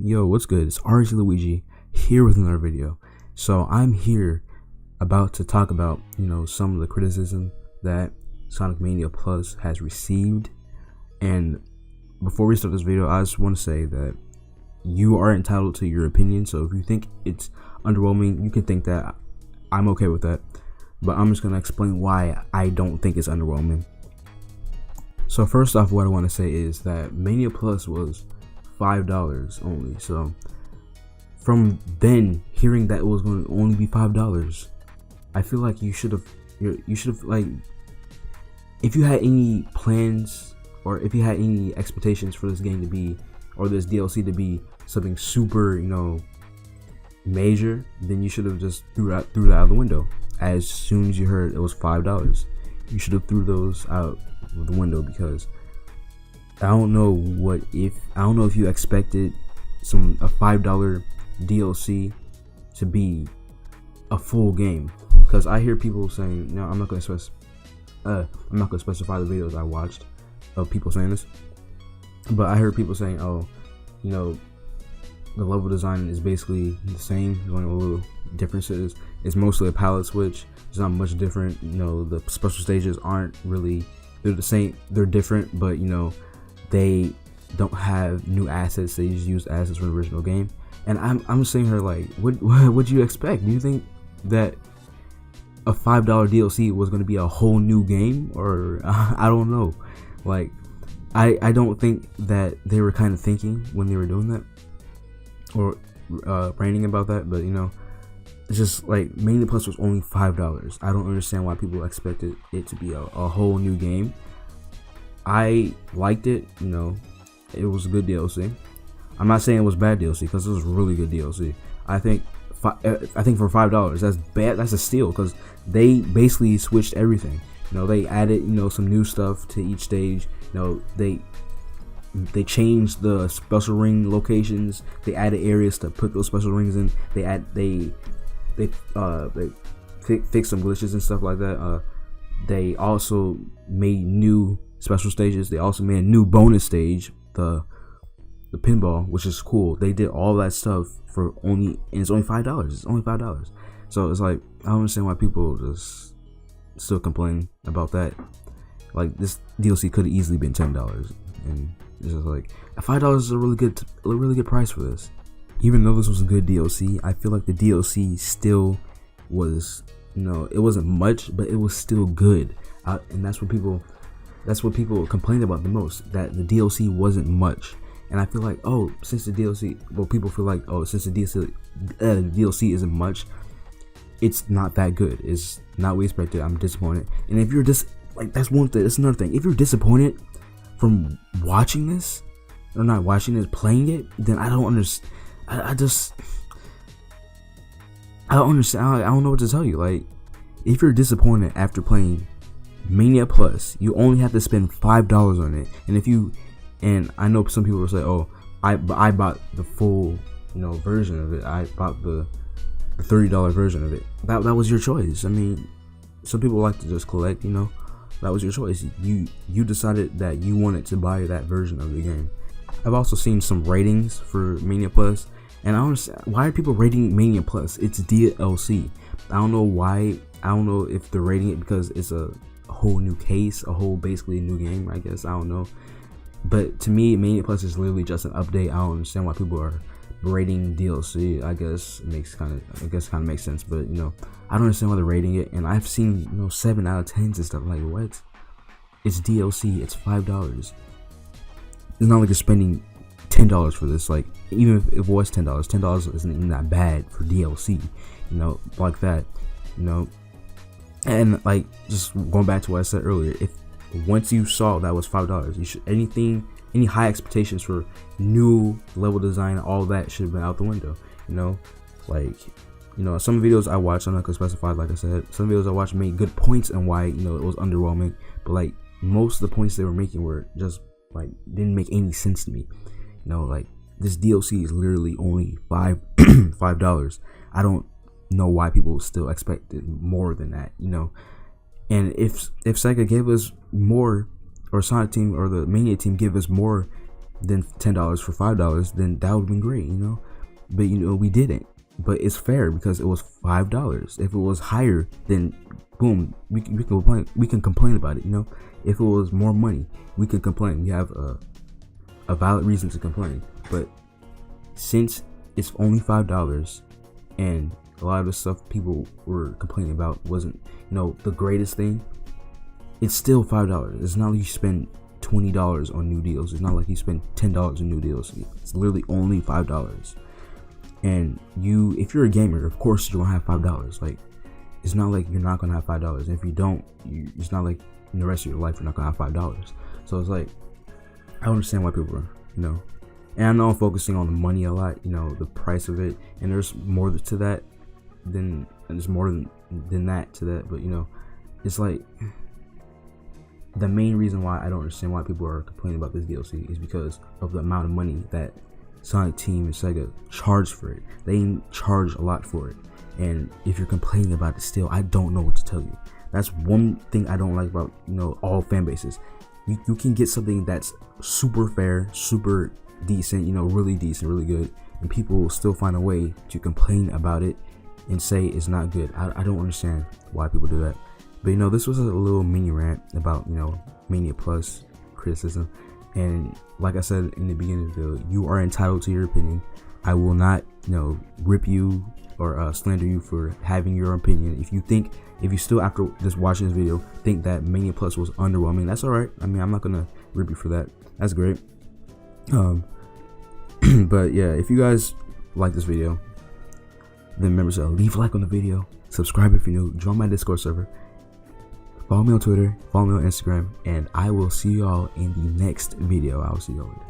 Yo, what's good? It's RTLuigi here with another video. So I'm here about to talk about, some of the criticism that Sonic Mania Plus has received. And before we start this video, I just want to say that you are entitled to your opinion. So if you think it's underwhelming, you can think that. I'm okay with that. But I'm just going to explain why I don't think it's underwhelming. So first off, what I want to say is that Mania Plus was $5 only. So from then hearing that it was going to only be $5, I feel like you should have like, if you had any plans or if you had any expectations for this game to be, or this DLC to be something super, major, then you should have just threw that out of the window as soon as you heard it was $5. You should have threw those out of the window, because I don't know if you expected a $5 DLC to be a full game, because I hear people saying, no, I'm not gonna specify the videos I watched of people saying this, but I heard people saying, the level design is basically the same, there's only a little differences. It's mostly a palette switch. It's not much different. The special stages aren't really, they're the same, they're different, but they don't have new assets. They just use assets from the original game. And I'm saying her, like, what do you expect? Do you think that a $5 DLC was going to be a whole new game? Or I don't know. Like, I don't think that they were kind of thinking when they were doing that, or ranting about that. But it's just like Mania Plus was only $5. I don't understand why people expected it to be a whole new game. I liked it. It was a good DLC. I'm not saying it was bad DLC, because it was really good DLC. I think for $5, that's bad. That's a steal, because they basically switched everything. They added some new stuff to each stage. They changed the special ring locations. They added areas to put those special rings in. They fixed some glitches and stuff like that. They also made new special stages. They also made a new bonus stage, the pinball, which is cool. They did all that stuff and it's only $5. It's only $5. So it's like, I don't understand why people just still complain about that. Like, this DLC could have easily been $10, and it's just like, $5 is a really good price for this. Even though this was a good DLC, I feel like the DLC still was, it wasn't much, but it was still good. And that's what people complained about the most, that the DLC wasn't much. And I feel like, since the DLC isn't much, it's not that good. It's not what we expected. I'm disappointed. And if you're that's one thing. That's another thing. If you're disappointed from watching this, or not watching it, playing it, then I don't understand. I don't understand. I don't know what to tell you. Like, if you're disappointed after playing Mania Plus, you only have to spend $5 on it. And I know some people will say, I bought the full, version of it. I bought the $30 version of it. That was your choice. I mean, some people like to just collect, that was your choice. You decided that you wanted to buy that version of the game. I've also seen some ratings for Mania Plus, and I don't understand, why are people rating Mania Plus? It's DLC. I don't know why. I don't know if they're rating it because it's a whole new case, basically a new game, I guess. I don't know. But to me, Mania Plus is literally just an update. I don't understand why people are rating DLC. I guess it kind of makes sense, but I don't understand why they're rating it. And I've seen 7 out of 10s and stuff. Like, what? It's DLC. It's $5. It's not like you're spending $10 for this. Like, even if it was $10 isn't even that bad for DLC. Like that. And like, just going back to what I said earlier, if once you saw that was $5, you should any high expectations for new level design, all that should have been out the window. Some videos I watched, I'm not gonna specify, like I said, some videos I watched made good points on why it was underwhelming, but like, most of the points they were making were just like, didn't make any sense to me. Like, this DLC is literally only $5. I don't know why people still expected more than that. And if Sega gave us more, or Sonic team or the Mania team give us more than $10 for $5, then that would have been great, but we didn't. But it's fair because it was $5. If it was higher, then boom, we can complain about it. If it was more money, we can complain. We have a valid reason to complain. But since it's only $5, and a lot of the stuff people were complaining about wasn't the greatest thing, it's still $5. It's not like you spend $20 on new deals. It's not like you spend $10 on new deals. It's literally only $5. And if you're a gamer, of course you're gonna have $5. Like, it's not like you're not gonna have $5. And if you don't, it's not like in the rest of your life you're not gonna have $5. So it's like, I understand why people are, And I know I'm focusing on the money a lot, the price of it, and there's more to that than that to that. But it's like, the main reason why I don't understand why people are complaining about this DLC is because of the amount of money that Sonic Team and Sega charge for it. They charge a lot for it, and if you're complaining about it still, I don't know what to tell you. That's one thing I don't like about all fan bases. You can get something that's super fair, super decent, really decent, really good, and people will still find a way to complain about it and say it's not good. I don't understand why people do that. But this was a little mini rant about Mania Plus criticism. And like I said in the beginning of the video, you are entitled to your opinion. I will not, rip you or slander you for having your opinion. If you still, after just watching this video, think that Mania Plus was underwhelming, that's alright. I mean, I'm not gonna rip you for that. That's great. But yeah, if you guys like this video, then remember to leave a like on the video, subscribe if you're new, join my Discord server, follow me on Twitter, follow me on Instagram, and I will see y'all in the next video. I will see y'all later.